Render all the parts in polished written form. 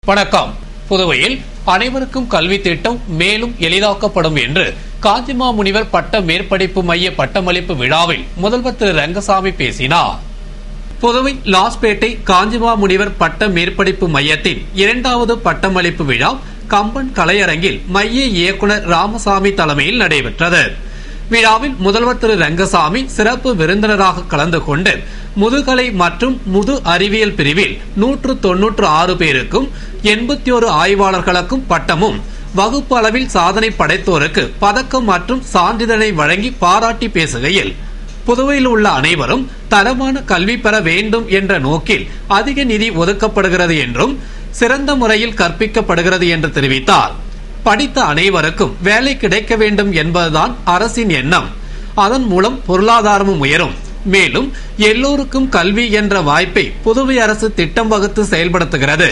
வணக்கம். புதுவையில் அனைவருக்கும் கல்வி திட்டம் மேலும் எளிதாக்கப்படும் என்று காஞ்சிமா முனிவர் பட்ட மேற்படிப்பு மைய பட்டமளிப்பு விழாவில் முதல்வர் திரு ரங்கசாமி பேசினார். புதுவை லாஸ்பேட்டை காஞ்சிமா முனிவர் பட்ட மேற்படிப்பு மையத்தின் 2வது பட்டமளிப்பு விழா கம்பன் கலையரங்கில் மைய இயக்குநர் ராமசாமி தலைமையில் நடைபெற்றது. விழாவில் முதல்வர் திரு ரங்கசாமி சிறப்பு விருந்தினராக கலந்து கொண்டு முதுகலை மற்றும் முது அறிவியல் பிரிவில் 196 பேருக்கும் 81 ஆய்வாளர்களுக்கும் பட்டமும், வகுப்பு அளவில் சாதனை படைத்தோருக்கு பதக்கம் மற்றும் சான்றிதழை வழங்கி பாராட்டி பேசுகையில், புதுவையில் உள்ள அனைவரும் தரமான கல்வி பெற வேண்டும் என்ற நோக்கில் அதிக நிதி ஒதுக்கப்படுகிறது என்றும் சிறந்த முறையில் கற்பிக்கப்படுகிறது என்று தெரிவித்தார். படித்த அனைவருக்கும் வேலை கிடைக்க வேண்டும் என்பதுதான் அரசின் எண்ணம். அதன் மூலம் பொருளாதாரமும் உயரும். மேலும் எல்லோருக்கும் கல்வி என்ற வாய்ப்பை புதுவை அரசு திட்டம் வகுத்து செயல்படுத்துகிறது.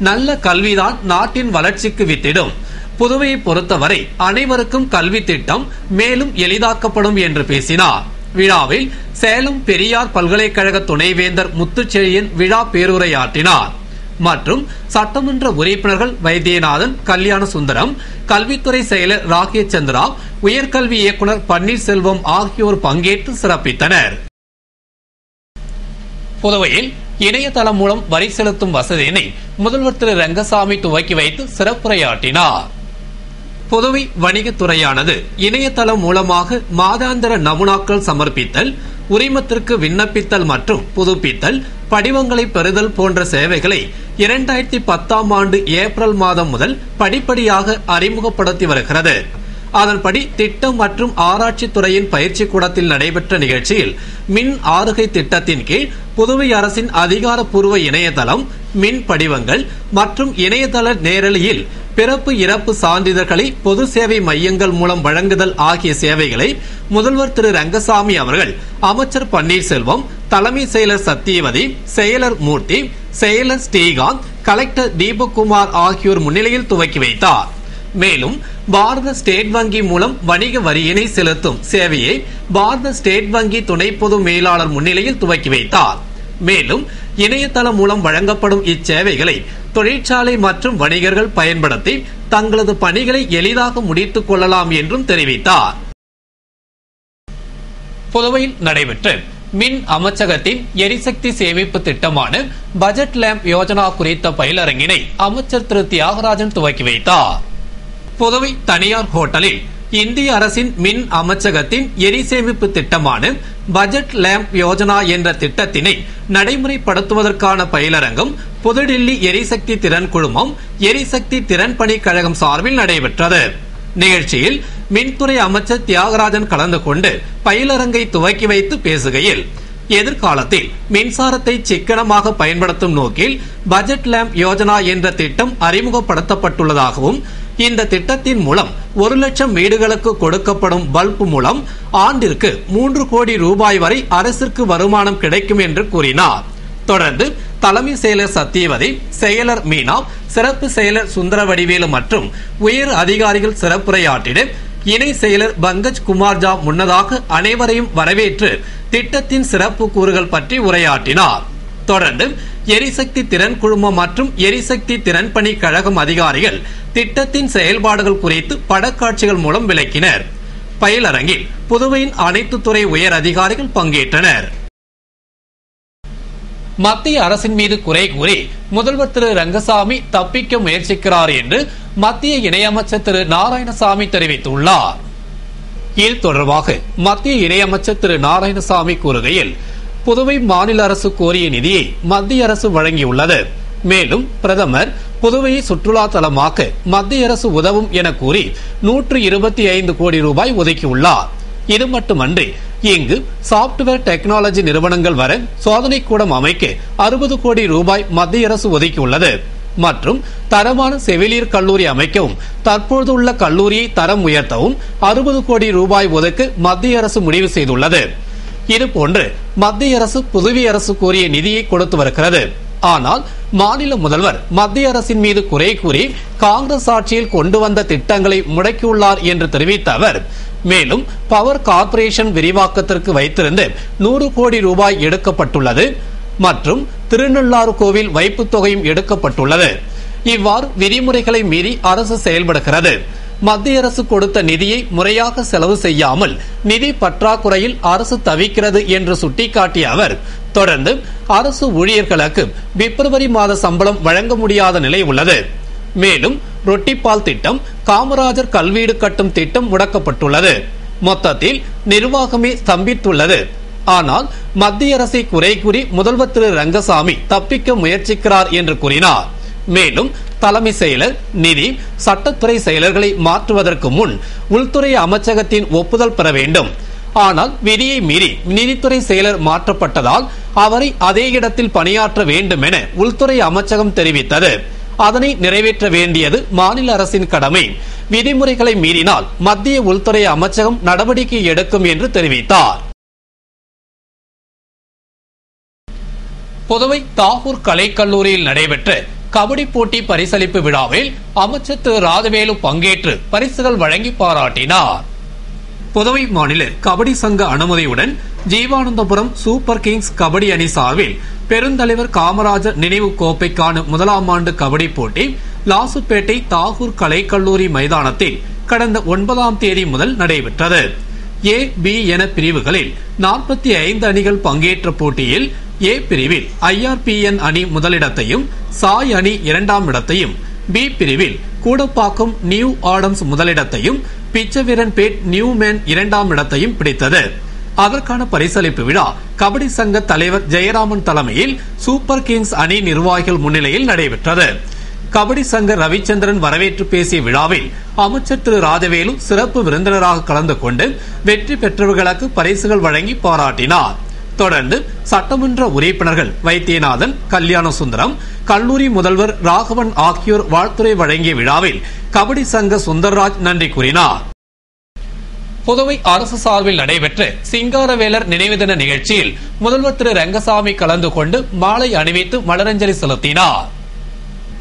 நல்ல கல்விதான் நாட்டின் வளர்ச்சிக்கு வித்திடும். புதுவையை பொறுத்தவரை அனைவருக்கும் கல்வி திட்டம் மேலும் எளிதாக்கப்படும் என்று பேசினார். விழாவில் சேலம் பெரியார் பல்கலைக்கழக துணைவேந்தர் முத்துச்செழியன் விழா பேருரையாற்றினார். மற்றும் சட்டமன்ற உறுப்பினர்கள் வைத்தியநாதன், கல்யாண சுந்தரம், கல்வித்துறை செயலர் ராகேஷ் சந்திரா, உயர்கல்வி இயக்குநர் பன்னீர்செல்வம் ஆகியோர் பங்கேற்று சிறப்பித்தனர். புதுவையில் இணையதளம் மூலம் வரி செலுத்தும் வசதியினை முதல்வர் திரு ரங்கசாமி துவக்கி வைத்து சிறப்புரையாற்றினார். புதுவை வணிகத்துறையானது இணையதளம் மூலமாக மாதாந்திர நமுனாக்கள் சமர்ப்பித்தல், உரிமத்திற்கு விண்ணப்பித்தல் மற்றும் புதுப்பித்தல், படிவங்களை பெறுதல் போன்ற சேவைகளை 2010ஆம் ஆண்டு ஏப்ரல் மாதம் முதல் படிப்படியாக அறிமுகப்படுத்தி வருகிறது. அதன்படி திட்டம் மற்றும் ஆராய்ச்சி துறையின் பயிற்சி கூடத்தில் நடைபெற்ற நிகழ்ச்சியில் மின் ஆறுகை திட்டத்தின் கீழ் புதுவை அரசின் அதிகாரப்பூர்வ இணையதளம், மின் படிவங்கள் மற்றும் இணையதள நேரலையில் பிறப்பு இறப்பு சான்றிதழ்களை பொது சேவை மையங்கள் மூலம் வழங்குதல் ஆகிய சேவைகளை முதல்வர் திரு ரங்கசாமி அவர்கள் அமைச்சர் பன்னீர்செல்வம், தலைமை செயலர் சத்தியவதி, செயலர் மூர்த்தி, செயலர் ஸ்ரீகாந்த், கலெக்டர் தீபக்குமார் ஆகியோர் முன்னிலையில் துவக்கி வைத்தார். மேலும் பாரத ஸ்டேட் வங்கி மூலம் வணிக வரியினை செலுத்தும் சேவையை பாரத ஸ்டேட் வங்கி துணை பொது மேலாளர் முன்னிலையில் துவக்கி வைத்தார். மேலும் இணையதளம் மூலம் வழங்கப்படும் இச்சேவைகளை தொழிற்சாலை மற்றும் வணிகர்கள் பயன்படுத்தி தங்களது பணிகளை எளிதாக முடித்துக் கொள்ளலாம் என்றும் தெரிவித்தார். புதுவையில் நடைபெற்ற மின் அமைச்சகத்தின் எரிசக்தி சேமிப்பு திட்டமான பட்ஜெட் லேம்ப் யோஜனா குறித்த பயிலரங்கினை அமைச்சர் திரு தியாகராஜன் துவக்கி வைத்தார். புதுவை தனியார் ஹோட்டலில் இந்திய அரசின் மின் அமைச்சகத்தின் எரிசேமிப்பு திட்டமான பட்ஜெட் லேம்ப் யோஜனா என்ற திட்டத்தினை நடைமுறைப்படுத்துவதற்கான பயிலரங்கம் புதுடில்லி எரிசக்தி திறன் குழுமம், எரிசக்தி திறன் பணி கழகம் சார்பில் நடைபெற்றது. நிகழ்ச்சியில் மின்துறை அமைச்சர் தியாகராஜன் கலந்து கொண்டு பயிலரங்கை துவக்கி வைத்து பேசுகையில், எதிர்காலத்தில் மின்சாரத்தை சிக்கனமாக பயன்படுத்தும் நோக்கில் பட்ஜெட் லேம்ப் யோஜனா என்ற திட்டம் அறிமுகப்படுத்தப்பட்டுள்ளதாகவும், இந்த திட்டத்தின் மூலம் 1 லட்சம் வீடுகளுக்கு கொடுக்கப்படும் பல்ப் மூலம் ஆண்டிற்கு 3 கோடி ரூபாய் வரை அரசிற்கு வருமானம் கிடைக்கும் என்று கூறினார். தொடர்ந்து தலைமை செயலர் சத்தியவதி, செயலர் மீனா, சிறப்பு செயலர் சுந்தரவடிவேலு மற்றும் உயர் அதிகாரிகள் சிறப்புரையாற்றிட இணை செயலர் பங்கஜ் குமார்ஜா முன்னதாக அனைவரையும் வரவேற்று திட்டத்தின் சிறப்பு கூறுகள் பற்றி உரையாற்றினார். தொடர்ந்து எரிசக்தி திறன் குழுமம் மற்றும் எரிசக்தி திறன் பணி கழகம் அதிகாரிகள் திட்டத்தின் செயல்பாடுகள் குறித்து படக்காட்சிகள் மூலம் விளக்கினர். பயிலரங்கில் புதுவையின் அனைத்து துறை உயர் அதிகாரிகள் பங்கேற்றனர். மத்திய அரசின் மீது குறை கூறி முதல்வர் திரு ரங்கசாமி தப்பிக்க முயற்சிக்கிறார் என்று மத்திய இணையமைச்சர் திரு நாராயணசாமி தெரிவித்துள்ளார். இது தொடர்பாக மத்திய இணையமைச்சர் திரு நாராயணசாமி கூறுகையில், புதுவை மாநில அரசு கோரிய நிதியை மத்திய அரசு வழங்கியுள்ளது. மேலும் பிரதமர் புதுவையை சுற்றுலா தலமாக்க மத்திய அரசு உதவும் என கூறி 125 கோடி ரூபாய் ஒதுக்கியுள்ளார். இது மட்டுமன்றி இங்கு சாப்ட்வேர் டெக்னாலஜி நிறுவனங்கள் வர சோதனை கூடம் அமைக்க 60 கோடி ரூபாய் மத்திய அரசு ஒதுக்கியுள்ளது. மற்றும் தரமான செவிலியர் கல்லூரி அமைக்கவும் தற்போதுள்ள கல்லூரியை தரம் உயர்த்தவும் 60 கோடி ரூபாய் ஒதுக்க மத்திய அரசு முடிவு செய்துள்ளது. இதுபோன்று மத்திய அரசு புதுவை அரசு கோரிய நிதியை கொடுத்து வருகிறது. ஆனால் மாநில முதல்வர் மத்திய அரசின் மீது குறை கூறி காங்கிரஸ் ஆட்சியில் கொண்டு வந்த திட்டங்களை முடக்கியுள்ளார் என்று தெரிவித்த அவர், மேலும் பவர் கார்ப்பரேஷன் விரிவாக்கத்திற்கு வைத்திருந்து 100 கோடி ரூபாய் எடுக்கப்பட்டுள்ளது மற்றும் திருநள்ளாறு கோவில் வைப்பு தொகையும் எடுக்கப்பட்டுள்ளது. இவ்வாறு விதிமுறைகளை மீறி அரசு செயல்படுகிறது. மத்திய அரசு கொடுத்த நிதியை முறையாக செலவு செய்யாமல் நிதி பற்றாக்குறையில் அரசு தவிக்கிறது என்று சுட்டிக்காட்டிய அவர், தொடர்ந்து அரசு ஊழியர்களுக்கு பிப்ரவரி மாத சம்பளம் வழங்க முடியாத நிலை உள்ளது. மேலும் ரொட்டிப்பால் திட்டம், காமராஜர் கல்வீடு கட்டும் திட்டம் முடக்கப்பட்டுள்ளது. மொத்தத்தில் நிர்வாகமே ஸ்தம்பித்துள்ளது. ஆனால் மத்திய அரசை குறை கூறி முதல்வர் திரு ரங்கசாமி தப்பிக்க முயற்சிக்கிறார் என்று கூறினார். மேலும் தலைமை செயலர், நிதி, சட்டத்துறை செயலர்களை மாற்றுவதற்கு முன் உள்துறை அமைச்சகத்தின் ஒப்புதல் பெற வேண்டும். ஆனால் விதியை மீறி நிதித்துறை செயலர் மாற்றப்பட்டதால் அவரை அதே இடத்தில் பணியாற்ற வேண்டும் என உள்துறை அமைச்சகம் தெரிவித்தது. அதனை நிறைவேற்ற வேண்டியது மாநில அரசின் கடமை. விதிமுறைகளை மீறினால் மத்திய உள்துறை அமைச்சகம் நடவடிக்கை எடுக்கும் என்று தெரிவித்தார். புதுவை தாகூர் கலைக்கல்லூரியில் நடைபெற்ற கபடி போட்டி பரிசளிப்பு விழாவில் அமைச்சர் திரு ராஜவேலு பங்கேற்று பரிசுகள் வழங்கி பாராட்டினார். புதுவை மாநில கபடி சங்க அனுமதியுடன் ஜீவானந்தபுரம் சூப்பர் கிங்ஸ் கபடி அணி சார்பில் பெருந்தலைவர் காமராஜர் நினைவு கோப்பைக்கான முதலாம் ஆண்டு கபடி போட்டி லாசுப்பேட்டை தாகூர் கலைக்கல்லூரி மைதானத்தில் கடந்த 9ஆம் தேதி முதல் நடைபெற்றது. ஏ, பி என பிரிவுகளில் 45 அணிகள் பங்கேற்ற போட்டியில் ஏ பிரிவில் IRPN அணி முதலிடத்தையும், சாய் அணி 2ஆம் இடத்தையும், பி பிரிவில் Koodapakkam new Adams முதலிடத்தையும், Pichaveeranpet Newman 2ஆம் இடத்தையும் பிடித்தது. அதற்கான பரிசளிப்பு விழா கபடி சங்க தலைவர் ஜெயராமன் தலைமையில் சூப்பர் கிங்ஸ் அணி நிர்வாகிகள் முன்னிலையில் நடைபெற்றது. கபடி சங்க ரவிச்சந்திரன் வரவேற்று பேசிய விழாவில் அமைச்சர் திரு ராஜவேலு சிறப்பு விருந்தினராக கலந்து கொண்டு வெற்றி பெற்றவர்களுக்கு பரிசுகள் வழங்கி பாராட்டினார். தொடர்ந்து சட்டமன்ற உறுப்பினர்கள் வைத்தியநாதன், கல்யாண சுந்தரம், கல்லூரி முதல்வர் ராகவன் ஆகியோர் வாழ்த்துரை வழங்கிய விழாவில் கபடி சங்க சுந்தர்ராஜ் நன்றி கூறினார். புதுவை அரசு சார்பில் நடைபெற்ற சிங்காரவேலர் நினைவு தின நிகழ்ச்சியில் முதல்வர் திரு ரங்கசாமி கலந்து கொண்டு மாலை அணிவித்து மலரஞ்சலி செலுத்தினார்.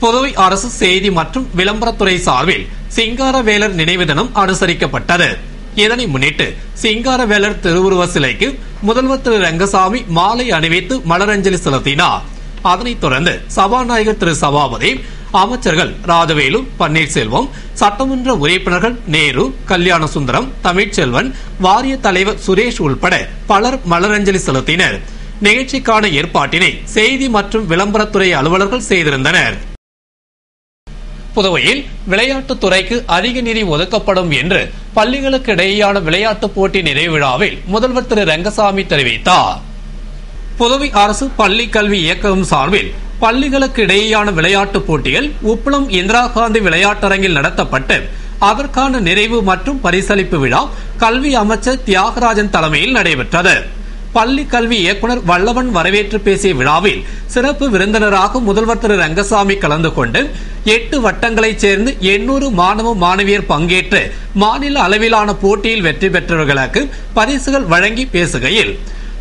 புதுவை அரசு செய்தி மற்றும் விளம்பரத்துறை சார்பில் சிங்காரவேலர் நினைவு தினம் அனுசரிக்கப்பட்டது. இதனை முன்னிட்டு சிங்காரவேலர் திருவுருவ சிலைக்கு முதல்வர் திரு ரங்கசாமி மாலை அணிவித்து மலரஞ்சலி செலுத்தினார். அதனைத் தொடர்ந்து சபாநாயகர் திரு சபாபதி, அமைச்சர்கள் ராஜவேலு, பன்னீர்செல்வம், சட்டமன்ற உறுப்பினர்கள் நேரு, கல்யாண சுந்தரம், தமிழ்ச்செல்வன், வாரிய தலைவர் சுரேஷ் உள்பட பலர் மலரஞ்சலி செலுத்தினர். நிகழ்ச்சிக்கான ஏற்பாட்டினை செய்தி மற்றும் விளம்பரத்துறை அலுவலர்கள் செய்திருந்தனர். புதுவையில் விளையாட்டுத் துறைக்கு அதிக நிதி ஒதுக்கப்படும் என்று பள்ளிகளுக்கு இடையேயான விளையாட்டுப் போட்டி நிறைவு விழாவில் முதல்வர் திரு ரங்கசாமி தெரிவித்தார். புதுவை அரசு பள்ளி கல்வி இயக்ககம் சார்பில் பள்ளிகளுக்கு இடையேயான விளையாட்டுப் போட்டிகள் உப்பளம் இந்திரா காந்தி விளையாட்டரங்கில் நடத்தப்பட்டு அதற்கான நிறைவு மற்றும் பரிசளிப்பு விழா கல்வி அமைச்சர் தியாகராஜன் தலைமையில் நடைபெற்றது. பள்ளி கல்வி இயக்குநர் வல்லவன் வரவேற்று பேசிய விழாவில் சிறப்பு விருந்தினராக முதல்வர் திரு ரங்கசாமி கலந்து கொண்டு 8 வட்டங்களைச் சேர்ந்து 800 மாணவ மாணவியர் பங்கேற்று மாநில அளவிலான போட்டியில் வெற்றி பெற்றவர்களுக்கு பரிசுகள் வழங்கி பேசுகையில்,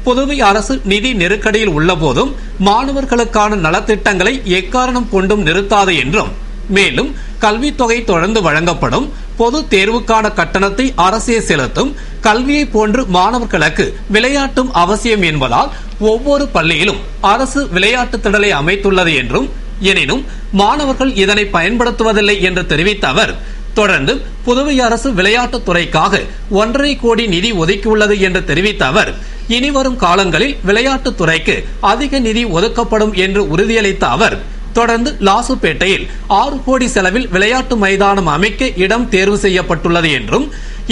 புதுவை அரசு நிதி நெருக்கடியில் உள்ள போதும் மாணவர்களுக்கான நலத்திட்டங்களை எக்காரணம் கொண்டும் நிறுத்தாது என்றும், மேலும் கல்வித்தொகை தொடர்ந்து வழங்கப்படும், பொது தேர்வுக்கான கட்டணத்தை அரசே செலுத்தும், கல்வியை போன்று மாணவர்களுக்கு விளையாட்டும் அவசியம் என்பதால் ஒவ்வொரு பள்ளியிலும் அரசு விளையாட்டு திடலை அமைத்துள்ளது என்றும், எனினும் மாணவர்கள் இதனை பயன்படுத்துவதில்லை என்று தெரிவித்த அவர், தொடர்ந்து புதுவை அரசு விளையாட்டுத் துறைக்காக 1.5 கோடி நிதி ஒதுக்கியுள்ளது என்று தெரிவித்த அவர், இனிவரும் காலங்களில் விளையாட்டுத் துறைக்கு அதிக நிதி ஒதுக்கப்படும் என்று உறுதியளித்த அவர், தொடர்ந்து லாசுப்பேட்டையில் 6 கோடி செலவில் விளையாட்டு மைதானம் அமைக்க இடம் தேர்வு செய்யப்பட்டுள்ளது என்றும்,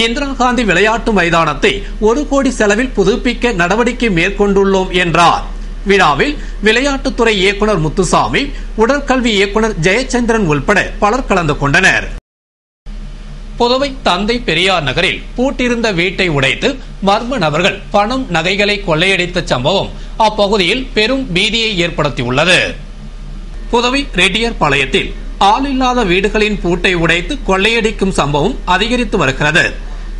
இந்திரா காந்தி விளையாட்டு மைதானத்தை 1 கோடி செலவில் புதுப்பிக்க நடவடிக்கை மேற்கொண்டுள்ளோம் என்றார். விழாவில் விளையாட்டுத்துறை இயக்குநர் முத்துசாமி, உடற்கல்வி இயக்குநர் ஜெயச்சந்திரன் உள்பட பலர் கலந்து கொண்டனர். புதுவை தந்தை பெரியார் நகரில் பூட்டிருந்த வீட்டை உடைத்து மர்ம நபர்கள் பணம், நகைகளை கொள்ளையடித்த சம்பவம் அப்பகுதியில் பெரும் பீதியை ஏற்படுத்தியுள்ளது. புதுவை ரெட்டியார் பாளையத்தில் ஆளில்லாத வீடுகளின் பூட்டை உடைத்து கொள்ளையடிக்கும் சம்பவம் அதிகரித்து வருகிறது.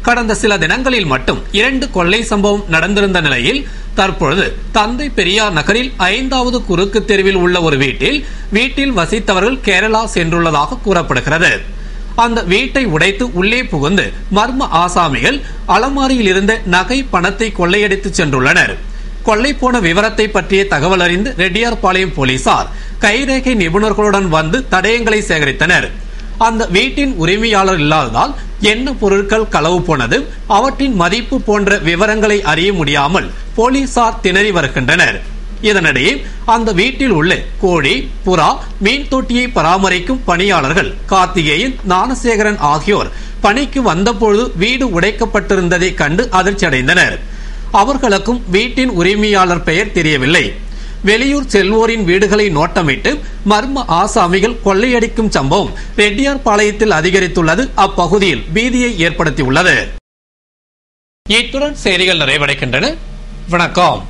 கடந்த சில தினங்களில் மட்டும் 2 கொள்ளை சம்பவம் நடந்திருந்த நிலையில் தற்பொழுது தந்தை பெரியார் நகரில் 5வது குறுக்கு தெருவில் உள்ள ஒரு வீட்டில் வசித்தவர்கள் கேரளா சென்றுள்ளதாக கூறப்படுகிறது. அந்த வீட்டை உடைத்து உள்ளே புகுந்து மர்ம ஆசாமிகள் அலமாரியில் இருந்த நகை, பணத்தை கொள்ளையடித்து சென்றுள்ளனர். கொள்ளை போன விவரத்தை பற்றிய தகவல் அறிந்து ரெட்டியார்பாளையம் போலீசார் கைரேகை நிபுணர்களுடன் வந்து தடயங்களை சேகரித்தனர். அந்த வீட்டின் உரிமையாளர் இல்லாததால் என்ன பொருட்கள் களவு போனது, அவற்றின் மதிப்பு போன்ற விவரங்களை அறிய முடியாமல் போலீசார் திணறி வருகின்றனர். இதனிடையே அந்த வீட்டில் உள்ள கோழி, புறா, மீன் தொட்டியை பராமரிக்கும் பணியாளர்கள் கார்த்திகேயன், ஞானசேகரன் ஆகியோர் பணிக்கு வந்தபொழுது வீடு உடைக்கப்பட்டிருந்ததை கண்டு அதிர்ச்சியடைந்தனர். அவர்களுக்கும் வீட்டின் உரிமையாளர் பெயர் தெரியவில்லை. வெளியூர் செல்வோரின் வீடுகளை நோட்டமிட்டு மர்ம ஆசாமிகள் கொள்ளையடிக்கும் சம்பவம் ரெட்டியார்பாளையத்தில் அதிகரித்துள்ளது அப்பகுதியில் பீதியை ஏற்படுத்தியுள்ளது. இத்துடன் செய்திகள் நிறைவடைகின்றன. வணக்கம்.